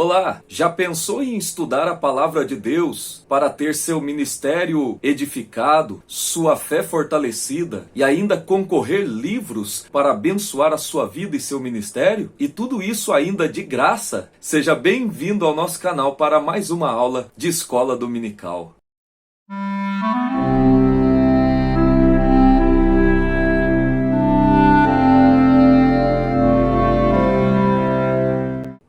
Olá, já pensou em estudar a palavra de Deus para ter seu ministério edificado, sua fé fortalecida e ainda concorrer livros para abençoar a sua vida e seu ministério? E tudo isso ainda de graça? Seja bem-vindo ao nosso canal para mais uma aula de Escola Dominical.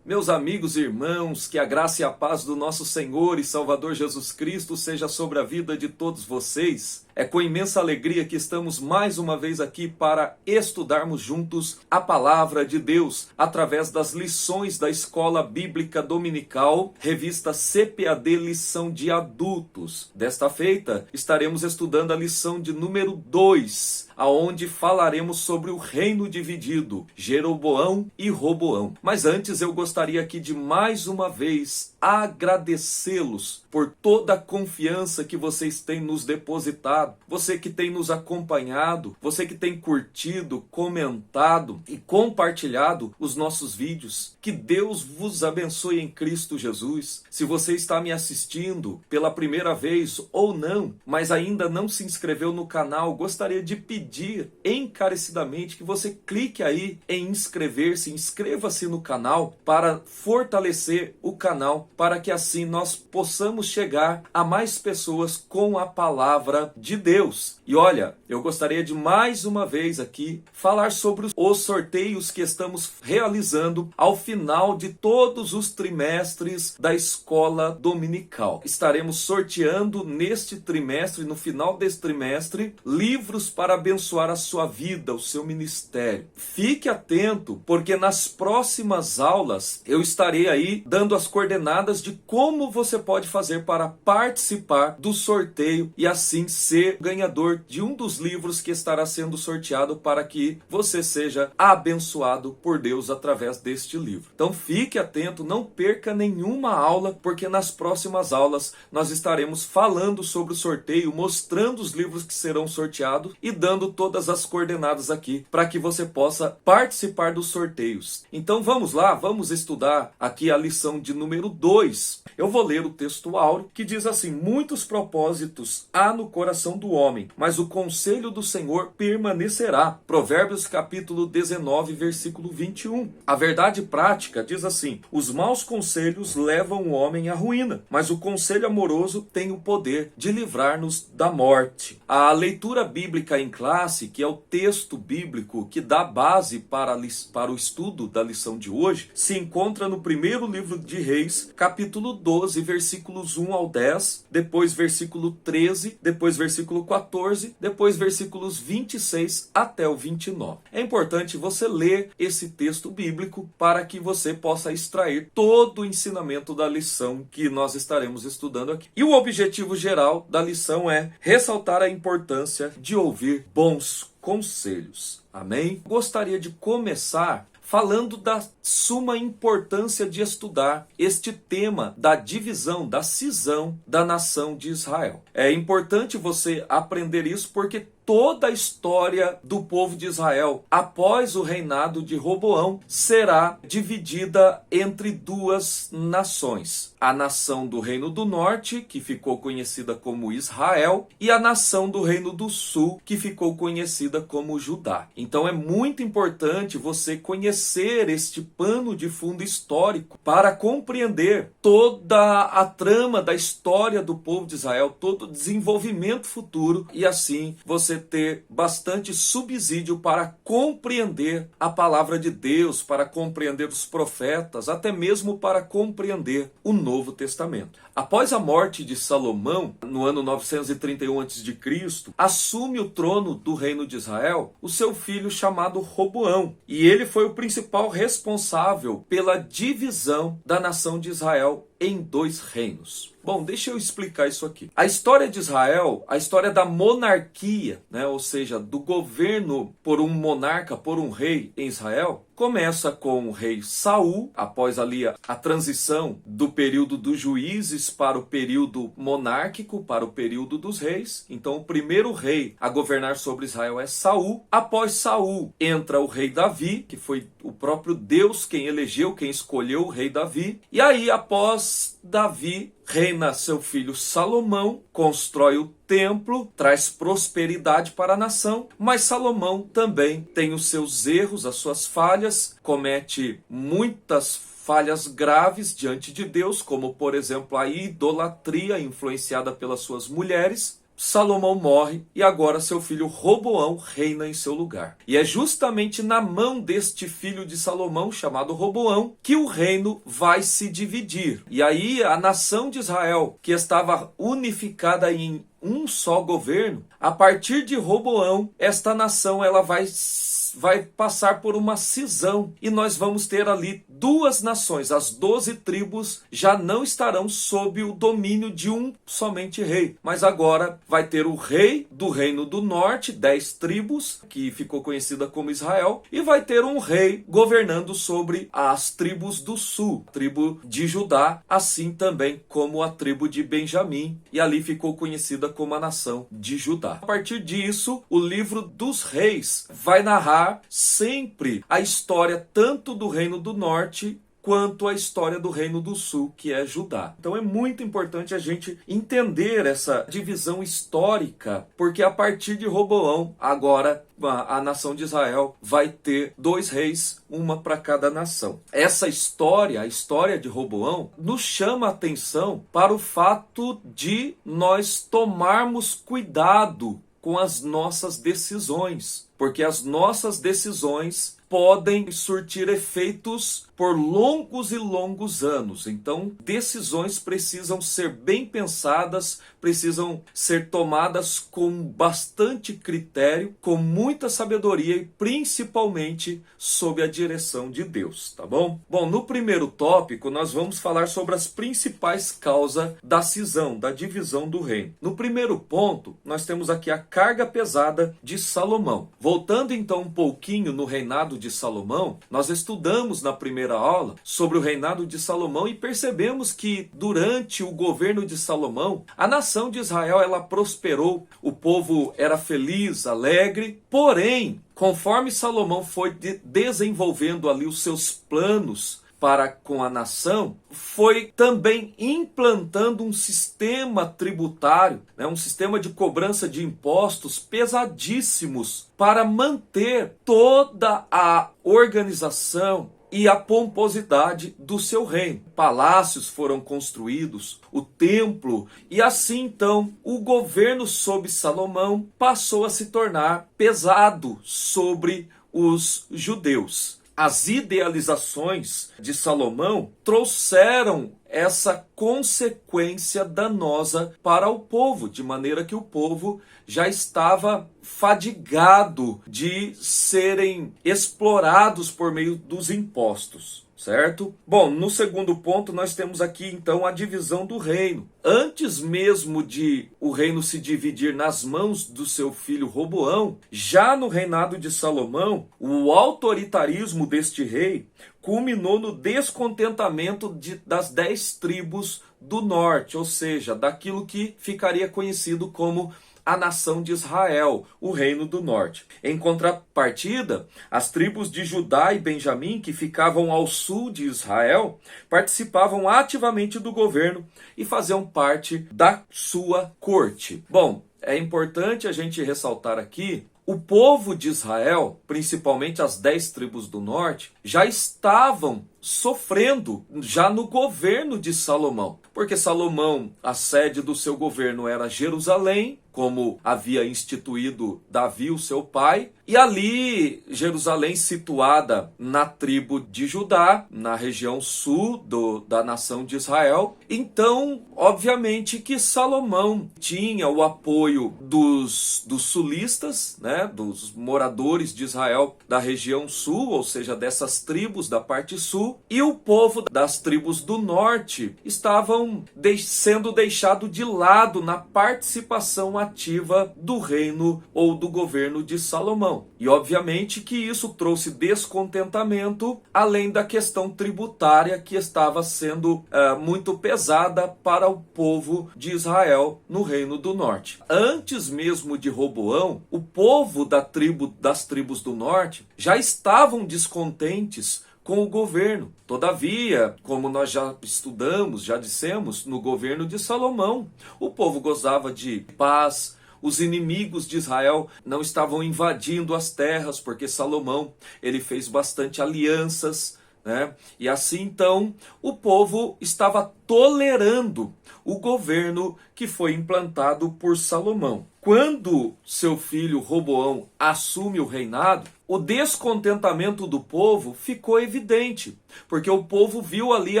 Meus amigos e irmãos, que a graça e a paz do nosso Senhor e Salvador Jesus Cristo seja sobre a vida de todos vocês. É com imensa alegria que estamos mais uma vez aqui para estudarmos juntos a palavra de Deus através das lições da Escola Bíblica Dominical, revista CPAD Lição de Adultos. Desta feita, estaremos estudando a lição de número 2, aonde falaremos sobre o reino dividido, Jeroboão e Roboão. Mas antes eu gostaria aqui de mais uma vez agradecê-los por toda a confiança que vocês têm nos depositado, você que tem nos acompanhado, você que tem curtido, comentado e compartilhado os nossos vídeos. Que Deus vos abençoe em Cristo Jesus. Se você está me assistindo pela primeira vez ou não, mas ainda não se inscreveu no canal, gostaria de pedir encarecidamente que você clique aí em inscrever-se, inscreva-se no canal para fortalecer o canal, para que assim nós possamos chegar a mais pessoas com a palavra de Deus. E olha, eu gostaria de mais uma vez aqui falar sobre os sorteios que estamos realizando ao final de todos os trimestres da escola dominical. Estaremos sorteando neste trimestre, no final deste trimestre, livros para abençoar a sua vida, o seu ministério. Fique atento, porque nas próximas aulas eu estarei aí dando as coordenadas de como você pode fazer para participar do sorteio e assim ser ganhador de um dos livros que estará sendo sorteado, para que você seja abençoado por Deus através deste livro. Então fique atento, não perca nenhuma aula, porque nas próximas aulas nós estaremos falando sobre o sorteio, mostrando os livros que serão sorteados e dando todas as coordenadas aqui para que você possa participar dos sorteios. Então vamos lá, vamos estudar aqui a lição de número 2. Eu vou ler o texto áureo que diz assim: muitos propósitos há no coração do homem, mas o conselho do Senhor permanecerá. Provérbios capítulo 19, versículo 21. A verdade prática diz assim: os maus conselhos levam o homem à ruína, mas o conselho amoroso tem o poder de livrar-nos da morte. A leitura bíblica em classe, que é o texto bíblico que dá base para o estudo da lição de hoje, se encontra no primeiro livro de Reis, capítulo 12, versículos 1 ao 10, depois versículo 13, depois versículo 14, depois versículos 26 até o 29. É importante você ler esse texto bíblico para que você possa extrair todo o ensinamento da lição que nós estaremos estudando aqui. E o objetivo geral da lição é ressaltar a importância de ouvir bons conselhos. Amém? Gostaria de começar falando da suma importância de estudar este tema da divisão, da cisão da nação de Israel. É importante você aprender isso, porque toda a história do povo de Israel após o reinado de Roboão será dividida entre duas nações: a nação do Reino do Norte, que ficou conhecida como Israel, e a nação do Reino do Sul, que ficou conhecida como Judá. Então é muito importante você conhecer este pano de fundo histórico para compreender toda a trama da história do povo de Israel, todo o desenvolvimento futuro, e assim você ter bastante subsídio para compreender a palavra de Deus, para compreender os profetas, até mesmo para compreender o Novo Testamento. Após a morte de Salomão, no ano 931 a.C., assume o trono do reino de Israel o seu filho chamado Roboão, e ele foi o principal responsável pela divisão da nação de Israel em dois reinos. Bom, deixa eu explicar isso aqui. A história de Israel, a história da monarquia, ou seja, do governo por um monarca, por um rei em Israel, começa com o rei Saul, após ali a transição do período dos juízes para o período monárquico, para o período dos reis. Então o primeiro rei a governar sobre Israel é Saul. Após Saul entra o rei Davi, que foi o próprio Deus quem elegeu, quem escolheu o rei Davi. E aí após Davi reina seu filho Salomão, constrói o templo, traz prosperidade para a nação, mas Salomão também tem os seus erros, as suas falhas, comete muitas falhas graves diante de Deus, como por exemplo a idolatria influenciada pelas suas mulheres. Salomão morre e agora seu filho Roboão reina em seu lugar. E é justamente na mão deste filho de Salomão, chamado Roboão, que o reino vai se dividir. E aí a nação de Israel, que estava unificada em um só governo, a partir de Roboão, esta nação ela vai passar por uma cisão e nós vamos ter ali duas nações. As 12 tribos já não estarão sob o domínio de um somente rei, mas agora vai ter o rei do reino do norte, 10 tribos, que ficou conhecida como Israel, e vai ter um rei governando sobre as tribos do sul, a tribo de Judá, assim também como a tribo de Benjamim, e ali ficou conhecida como a nação de Judá. A partir disso, o livro dos reis vai narrar sempre a história tanto do reino do norte quanto a história do reino do sul, que é Judá. Então é muito importante a gente entender essa divisão histórica, porque a partir de Roboão, agora a nação de Israel vai ter 2 reis, uma para cada nação. Essa história, a história de Roboão, nos chama a atenção para o fato de nós tomarmos cuidado com as nossas decisões, porque as nossas decisões podem surtir efeitos por longos e longos anos. Então, decisões precisam ser bem pensadas, precisam ser tomadas com bastante critério, com muita sabedoria e principalmente sob a direção de Deus, tá bom? Bom, no primeiro tópico nós vamos falar sobre as principais causas da cisão, da divisão do reino. No primeiro ponto, nós temos aqui a carga pesada de Salomão. Voltando então um pouquinho no reinado de Salomão, nós estudamos na primeira aula sobre o reinado de Salomão e percebemos que durante o governo de Salomão, a nação de Israel ela prosperou, o povo era feliz, alegre, porém, conforme Salomão foi desenvolvendo ali os seus planos para com a nação, foi também implantando um sistema tributário, um sistema de cobrança de impostos pesadíssimos para manter toda a organização e a pomposidade do seu reino. Palácios foram construídos, o templo, e assim então o governo sob Salomão passou a se tornar pesado sobre os judeus. As idealizações de Salomão trouxeram essa consequência danosa para o povo, de maneira que o povo já estava fadigado de serem explorados por meio dos impostos. Certo? Bom, no segundo ponto nós temos aqui então a divisão do reino. Antes mesmo de o reino se dividir nas mãos do seu filho Roboão, já no reinado de Salomão, o autoritarismo deste rei culminou no descontentamento das 10 tribos do norte, ou seja, daquilo que ficaria conhecido como a nação de Israel, o reino do norte. Em contrapartida, as tribos de Judá e Benjamim, que ficavam ao sul de Israel, participavam ativamente do governo e faziam parte da sua corte. Bom, é importante a gente ressaltar aqui, o povo de Israel, principalmente as 10 tribos do norte, já estavam sofrendo já no governo de Salomão. Porque Salomão, a sede do seu governo era Jerusalém, como havia instituído Davi, o seu pai. E ali, Jerusalém situada na tribo de Judá, na região sul da nação de Israel. Então, obviamente que Salomão tinha o apoio dos sulistas, dos moradores de Israel da região sul, ou seja, dessas tribos da parte sul. E o povo das tribos do norte estavam sendo deixado de lado na participação normativa do reino ou do governo de Salomão. E obviamente que isso trouxe descontentamento, além da questão tributária que estava sendo muito pesada para o povo de Israel no reino do norte. Antes mesmo de Roboão, o povo das tribos do norte já estavam descontentes com o governo. Todavia, como nós já estudamos, já dissemos, no governo de Salomão, o povo gozava de paz. Os inimigos de Israel não estavam invadindo as terras, porque Salomão ele fez bastante alianças, né? E assim então o povo estava tolerando o governo que foi implantado por Salomão. Quando seu filho Roboão assume o reinado, o descontentamento do povo ficou evidente, porque o povo viu ali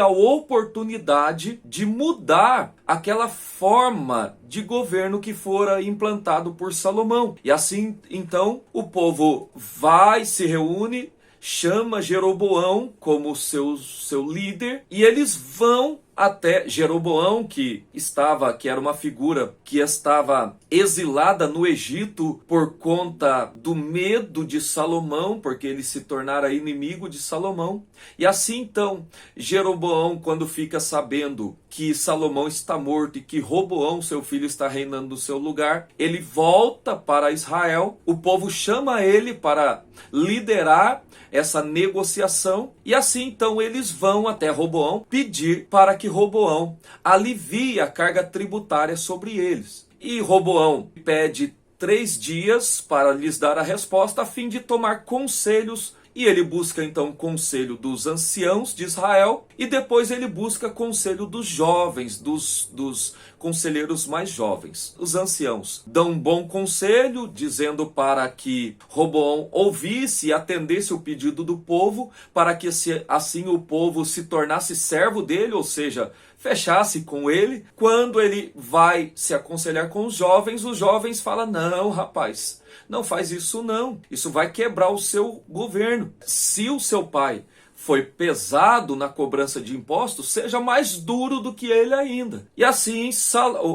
a oportunidade de mudar aquela forma de governo que fora implantado por Salomão. E assim, então, o povo se reúne, chama Jeroboão como seu líder, e eles vão até Jeroboão, que era uma figura que estava exilada no Egito por conta do medo de Salomão, porque ele se tornara inimigo de Salomão. E assim então, Jeroboão, quando fica sabendo que Salomão está morto e que Roboão, seu filho, está reinando no seu lugar, ele volta para Israel. O povo chama ele para liderar essa negociação, e assim então eles vão até Roboão pedir para que Roboão alivie a carga tributária sobre eles. E Roboão pede 3 dias para lhes dar a resposta, a fim de tomar conselhos. E ele busca então conselho dos anciãos de Israel, e depois ele busca conselho dos jovens, dos conselheiros mais jovens. Os anciãos dão um bom conselho, dizendo para que Roboão ouvisse e atendesse o pedido do povo, para que assim o povo se tornasse servo dele, ou seja, fechasse com ele. Quando ele vai se aconselhar com os jovens falam: não, rapaz, não faz isso não, isso vai quebrar o seu governo. Se o seu pai foi pesado na cobrança de impostos, seja mais duro do que ele ainda. E assim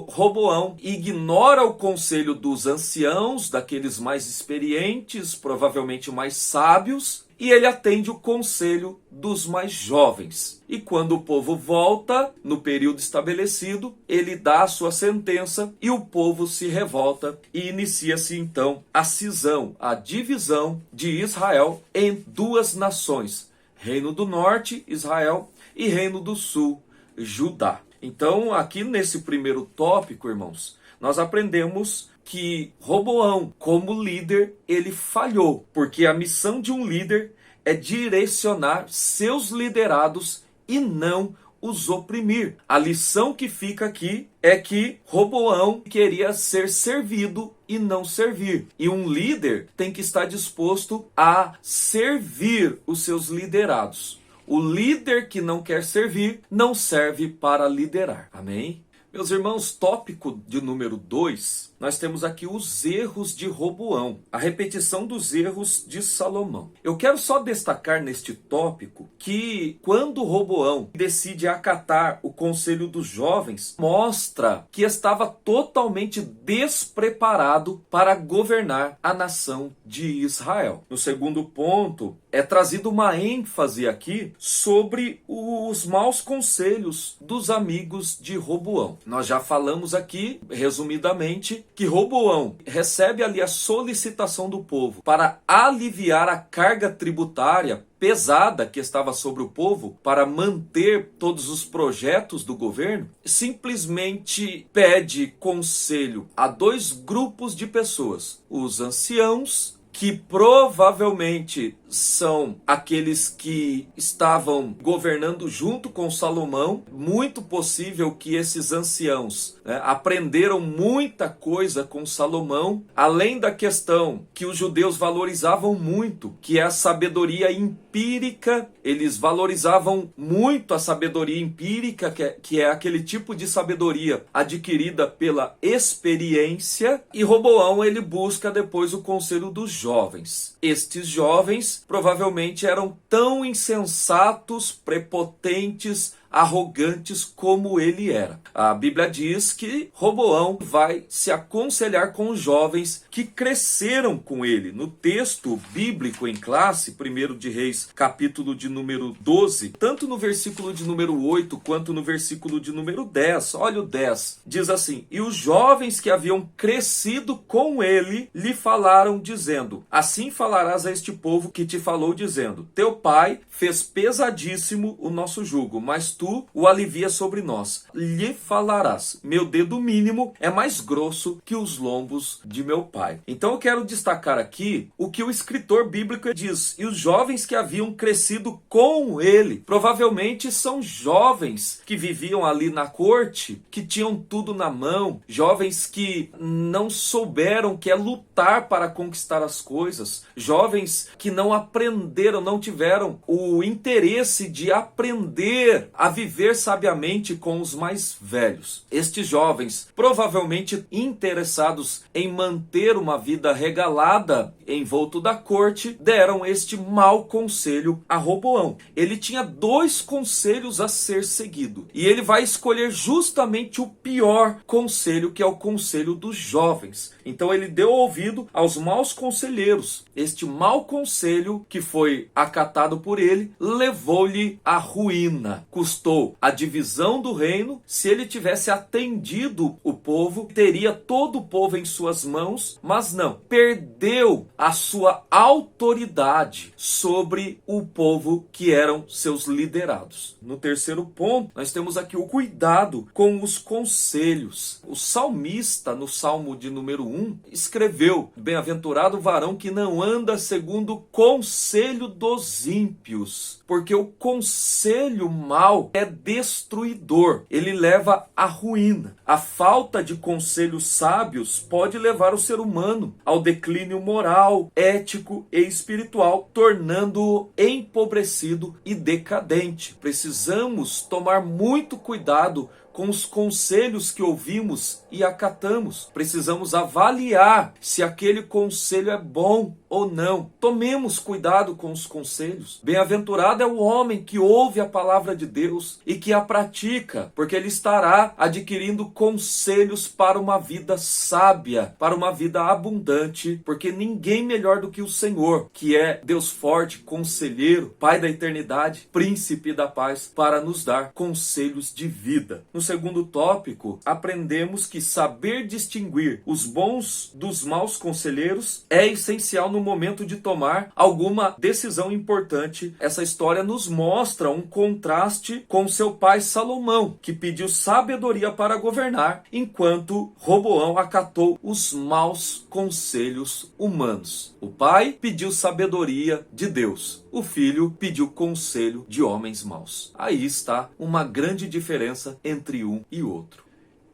Roboão ignora o conselho dos anciãos, daqueles mais experientes, provavelmente mais sábios, e ele atende o conselho dos mais jovens. E quando o povo volta, no período estabelecido, ele dá a sua sentença e o povo se revolta, e inicia-se então a cisão, a divisão de Israel em 2 nações: Reino do Norte, Israel, e Reino do Sul, Judá. Então, aqui nesse primeiro tópico, irmãos, nós aprendemos que Roboão, como líder, ele falhou, porque a missão de um líder é direcionar seus liderados e não os oprimir. A lição que fica aqui é que Roboão queria ser servido e não servir. E um líder tem que estar disposto a servir os seus liderados. O líder que não quer servir não serve para liderar. Amém? Meus irmãos, tópico de número 2, nós temos aqui os erros de Roboão, a repetição dos erros de Salomão. Eu quero só destacar neste tópico que quando Roboão decide acatar o conselho dos jovens, mostra que estava totalmente despreparado para governar a nação de Israel. No segundo ponto, é trazido uma ênfase aqui sobre os maus conselhos dos amigos de Roboão. Nós já falamos aqui, resumidamente, que Roboão recebe ali a solicitação do povo para aliviar a carga tributária pesada que estava sobre o povo, para manter todos os projetos do governo. Simplesmente pede conselho a 2 grupos de pessoas: os anciãos, que provavelmente são aqueles que estavam governando junto com Salomão. Muito possível que esses anciãos aprenderam muita coisa com Salomão, além da questão que os judeus valorizavam muito, que é a sabedoria empírica. Eles valorizavam muito a sabedoria empírica, que é aquele tipo de sabedoria adquirida pela experiência. E Roboão, ele busca depois o conselho dos jovens. Estes jovens provavelmente eram tão insensatos, prepotentes, arrogantes como ele era. A Bíblia diz que Roboão vai se aconselhar com os jovens que cresceram com ele. No texto bíblico em classe, 1 de Reis, capítulo de número 12, tanto no versículo de número 8 quanto no versículo de número 10, olha o 10, diz assim: e os jovens que haviam crescido com ele lhe falaram dizendo: assim falarás a este povo que te falou dizendo: teu pai fez pesadíssimo o nosso jugo, mas tu o alivias sobre nós. Lhe falarás: meu dedo mínimo é mais grosso que os lombos de meu pai. Então eu quero destacar aqui o que o escritor bíblico diz: e os jovens que haviam crescido com ele, provavelmente são jovens que viviam ali na corte, que tinham tudo na mão, jovens que não souberam que é lutar para conquistar as coisas, jovens que não aprenderam, não tiveram o interesse de aprender a viver sabiamente com os mais velhos. Estes jovens, provavelmente interessados em manter uma vida regalada envolto da corte, deram este mau conselho a Roboão. Ele tinha dois conselhos a ser seguido, e ele vai escolher justamente o pior conselho, que é o conselho dos jovens. Então ele deu ouvido aos maus conselheiros. Este mau conselho, que foi acatado por ele, levou-lhe à ruína. Custou a divisão do reino. Se ele tivesse atendido o povo, teria todo o povo em suas mãos, mas não. Perdeu a sua autoridade sobre o povo que eram seus liderados. No terceiro ponto, nós temos aqui o cuidado com os conselhos. O salmista, no Salmo de número 1, escreveu: bem-aventurado o varão que não anda segundo o conselho dos ímpios, porque o conselho mau é destruidor, ele leva à ruína. A falta de conselhos sábios pode levar o ser humano ao declínio moral, ético e espiritual, tornando-o empobrecido e decadente. Precisamos tomar muito cuidado com os conselhos que ouvimos e acatamos. Precisamos avaliar se aquele conselho é bom ou não. Tomemos cuidado com os conselhos. Bem-aventurado é o homem que ouve a palavra de Deus e que a pratica, porque ele estará adquirindo conselhos para uma vida sábia, para uma vida abundante, porque ninguém melhor do que o Senhor, que é Deus forte, conselheiro, Pai da eternidade, príncipe da paz, para nos dar conselhos de vida. No segundo tópico, aprendemos que saber distinguir os bons dos maus conselheiros é essencial no momento de tomar alguma decisão importante. Essa história nos mostra um contraste com seu pai Salomão, que pediu sabedoria para governar, enquanto Roboão acatou os maus conselhos humanos. O pai pediu sabedoria de Deus, o filho pediu conselho de homens maus. Aí está uma grande diferença entre um e outro.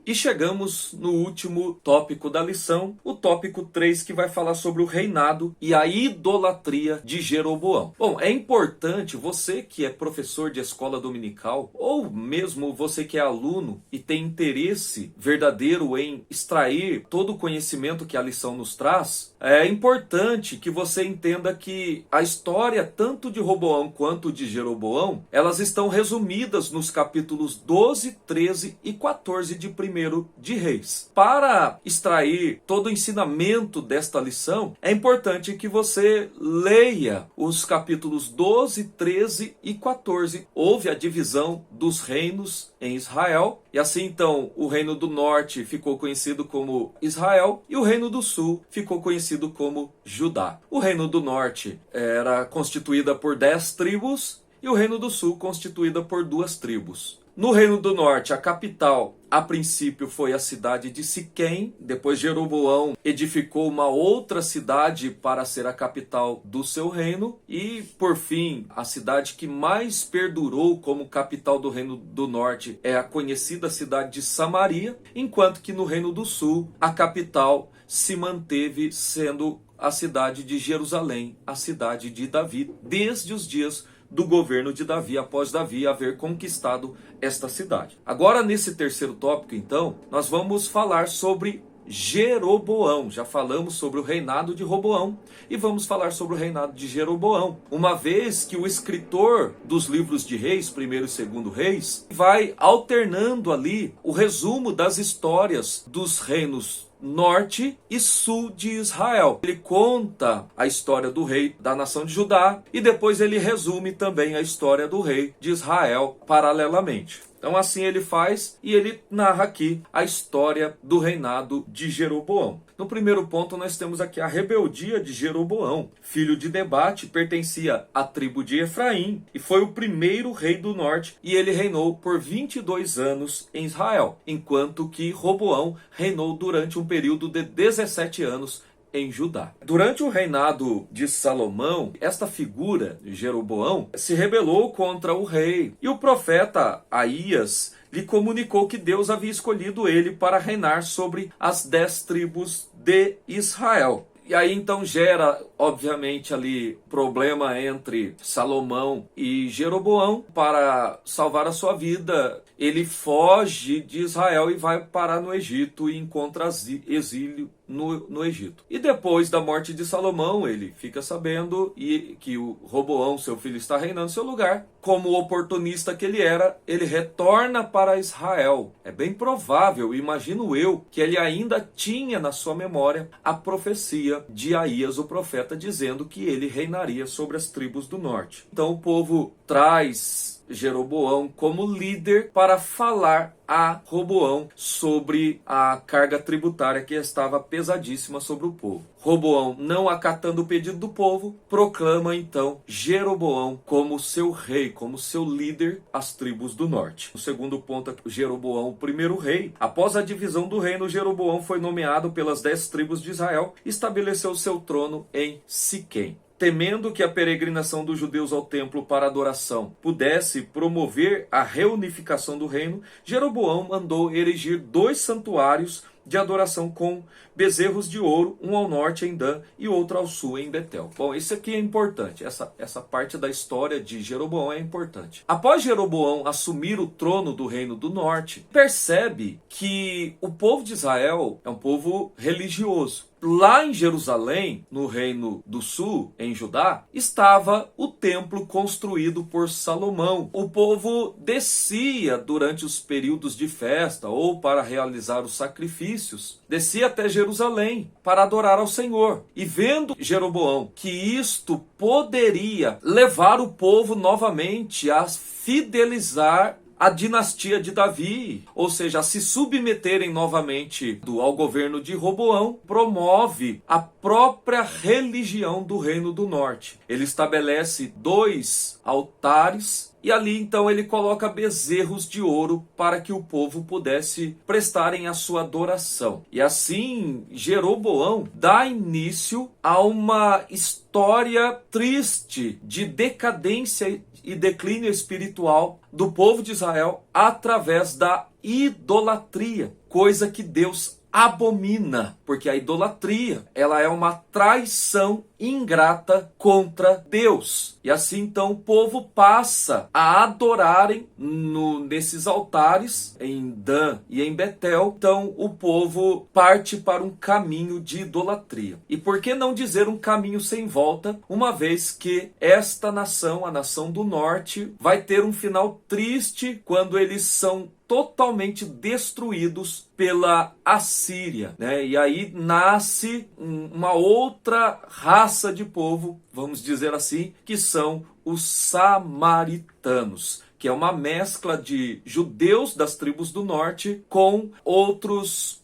E chegamos no último tópico da lição, o tópico 3, que vai falar sobre o reinado e a idolatria de Jeroboão. Bom, é importante, você que é professor de escola dominical, ou mesmo você que é aluno e tem interesse verdadeiro em extrair todo o conhecimento que a lição nos traz, é importante que você entenda que a história tanto de Roboão quanto de Jeroboão, elas estão resumidas nos capítulos 12, 13 e 14 de 1 de Reis. Para extrair todo o ensinamento desta lição, é importante que você leia os capítulos 12, 13 e 14. Houve a divisão dos reinos em Israel, e assim então o reino do norte ficou conhecido como Israel e o reino do sul ficou conhecido como Judá. O reino do norte era constituída por 10 tribos e o reino do sul constituída por 2 tribos. No reino do norte, a capital, a princípio, foi a cidade de Siquém. Depois Jeroboão edificou uma outra cidade para ser a capital do seu reino. E, por fim, a cidade que mais perdurou como capital do reino do norte é a conhecida cidade de Samaria, enquanto que no reino do sul, a capital se manteve sendo a cidade de Jerusalém, a cidade de Davi, desde os dias do governo de Davi, após Davi haver conquistado esta cidade. Agora, nesse terceiro tópico, então, nós vamos falar sobre Jeroboão. Já falamos sobre o reinado de Roboão e vamos falar sobre o reinado de Jeroboão. Uma vez que o escritor dos livros de Reis, primeiro e segundo Reis, vai alternando ali o resumo das histórias dos reinos norte e sul de Israel. Ele conta a história do rei da nação de Judá e depois ele resume também a história do rei de Israel paralelamente. Então assim ele faz e ele narra aqui a história do reinado de Jeroboão. No primeiro ponto nós temos aqui a rebeldia de Jeroboão, filho de Nebate, pertencia à tribo de Efraim e foi o primeiro rei do norte e ele reinou por 22 anos em Israel, enquanto que Roboão reinou durante um período de 17 anos em Judá. Durante o reinado de Salomão, esta figura, Jeroboão, se rebelou contra o rei. E o profeta Aías lhe comunicou que Deus havia escolhido ele para reinar sobre as 10 tribos de Israel. E aí então gera, obviamente, ali problema entre Salomão e Jeroboão. Para salvar a sua vida, ele foge de Israel e vai parar no Egito e encontra exílio no Egito. E depois da morte de Salomão, ele fica sabendo que o Roboão, seu filho, está reinando em seu lugar. Como oportunista que ele era, ele retorna para Israel. É bem provável, imagino eu, que ele ainda tinha na sua memória a profecia de Aías, o profeta, dizendo que ele reinaria sobre as tribos do norte. Então o povo traz Jeroboão como líder para falar a Roboão sobre a carga tributária que estava pesadíssima sobre o povo. Roboão, não acatando o pedido do povo, proclama então Jeroboão como seu rei, como seu líder às tribos do norte. O segundo ponto é Jeroboão, o primeiro rei. Após a divisão do reino, Jeroboão foi nomeado pelas 10 tribos de Israel e estabeleceu seu trono em Siquém. Temendo que a peregrinação dos judeus ao templo para adoração pudesse promover a reunificação do reino, Jeroboão mandou erigir 2 santuários de adoração com bezerros de ouro, um ao norte em Dan e outro ao sul em Betel. Bom, isso aqui é importante, essa parte da história de Jeroboão é importante. Após Jeroboão assumir o trono do reino do norte, percebe que o povo de Israel é um povo religioso. Lá em Jerusalém, no reino do sul, em Judá, estava o templo construído por Salomão. O povo descia durante os períodos de festa ou para realizar os sacrifícios, descia até Jerusalém para adorar ao Senhor. E vendo Jeroboão que isto poderia levar o povo novamente a fidelizar a dinastia de Davi, ou seja, a se submeterem novamente ao governo de Roboão, promove a própria religião do Reino do Norte. Ele estabelece 2 altares e ali então ele coloca bezerros de ouro para que o povo pudesse prestarem a sua adoração. E assim Jeroboão dá início a uma história triste de decadência e declínio espiritual do povo de Israel através da idolatria, coisa que Deus abomina, porque a idolatria, ela é uma traição ingrata contra Deus. E assim então o povo passa a adorarem nesses altares em Dan e em Betel. Então o povo parte para um caminho de idolatria. E por que não dizer um caminho sem volta, uma vez que esta nação, a nação do norte, vai ter um final triste quando eles são totalmente destruídos pela Assíria, né? E aí nasce uma outra raça de povo, vamos dizer assim, que são os samaritanos, que é uma mescla de judeus das tribos do norte com outras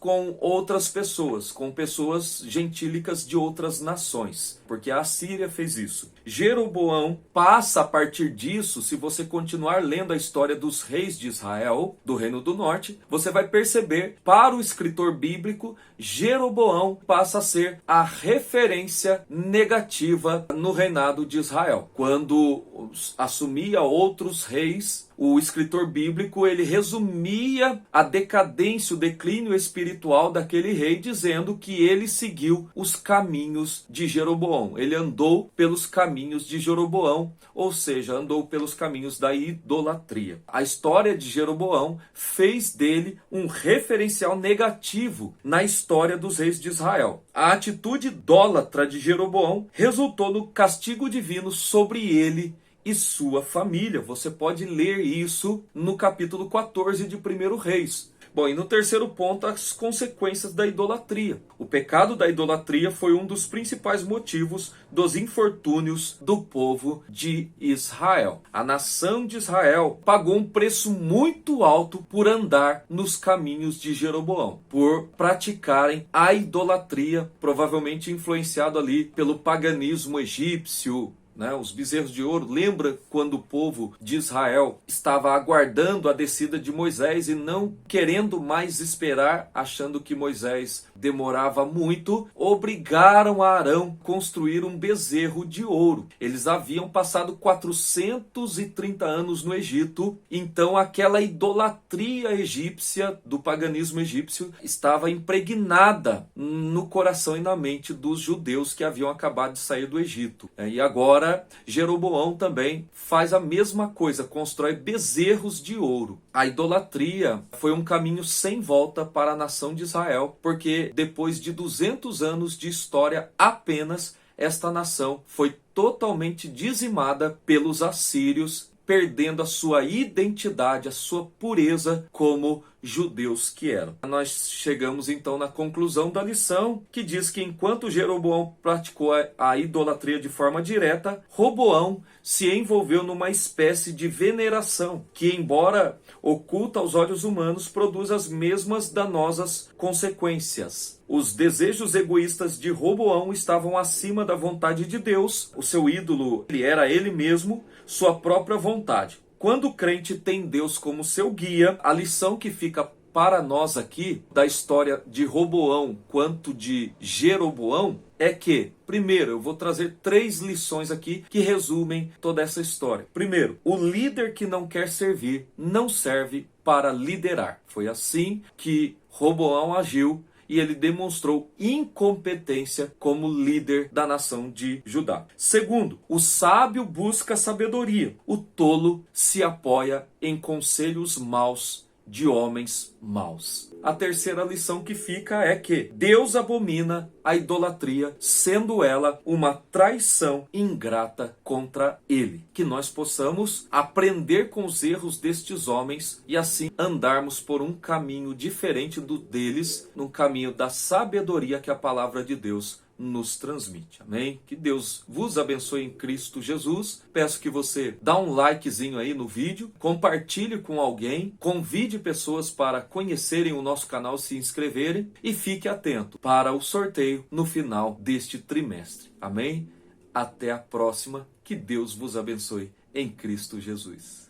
pessoas, com pessoas gentílicas de outras nações, porque a Assíria fez isso. Jeroboão passa a partir disso, se você continuar lendo a história dos reis de Israel, do Reino do Norte, você vai perceber, para o escritor bíblico, Jeroboão passa a ser a referência negativa no reinado de Israel. Quando assumia outros reis, o escritor bíblico ele resumia a decadência, o declínio espiritual daquele rei, dizendo que ele seguiu os caminhos de Jeroboão. Ele andou pelos caminhos de Jeroboão, ou seja, andou pelos caminhos da idolatria. A história de Jeroboão fez dele um referencial negativo na história dos reis de Israel. A atitude idólatra de Jeroboão resultou no castigo divino sobre ele e sua família. Você pode ler isso no capítulo 14 de 1 Reis. Bom, e no terceiro ponto, as consequências da idolatria. O pecado da idolatria foi um dos principais motivos dos infortúnios do povo de Israel. A nação de Israel pagou um preço muito alto por andar nos caminhos de Jeroboão, por praticarem a idolatria, provavelmente influenciado ali pelo paganismo egípcio, os bezerros de ouro. Lembra quando o povo de Israel estava aguardando a descida de Moisés e não querendo mais esperar, achando que Moisés demorava muito, obrigaram a Arão a construir um bezerro de ouro. Eles haviam passado 430 anos no Egito, então aquela idolatria egípcia, do paganismo egípcio, estava impregnada no coração e na mente dos judeus que haviam acabado de sair do Egito. E agora Jeroboão também faz a mesma coisa, constrói bezerros de ouro. A idolatria foi um caminho sem volta para a nação de Israel, porque depois de 200 anos de história apenas, esta nação foi totalmente dizimada pelos assírios, perdendo a sua identidade, a sua pureza como judeus que eram. Nós chegamos então na conclusão da lição, que diz que enquanto Jeroboão praticou a idolatria de forma direta, Roboão se envolveu numa espécie de veneração, que embora oculta aos olhos humanos, produz as mesmas danosas consequências. Os desejos egoístas de Roboão estavam acima da vontade de Deus. O seu ídolo era ele mesmo, sua própria vontade. Quando o crente tem Deus como seu guia, a lição que fica para nós aqui, da história de Roboão quanto de Jeroboão, é que, primeiro, eu vou trazer 3 lições aqui que resumem toda essa história. Primeiro, o líder que não quer servir não serve para liderar. Foi assim que Roboão agiu, e ele demonstrou incompetência como líder da nação de Judá. Segundo, o sábio busca sabedoria. O tolo se apoia em conselhos maus de homens maus. A terceira lição que fica é que Deus abomina a idolatria, sendo ela uma traição ingrata contra ele. Que nós possamos aprender com os erros destes homens e assim andarmos por um caminho diferente do deles, no caminho da sabedoria que a palavra de Deus nos transmite. Amém? Que Deus vos abençoe em Cristo Jesus. Peço que você dá um likezinho aí no vídeo, compartilhe com alguém, convide pessoas para conhecerem o nosso canal, se inscreverem e fique atento para o sorteio no final deste trimestre. Amém? Até a próxima. Que Deus vos abençoe em Cristo Jesus.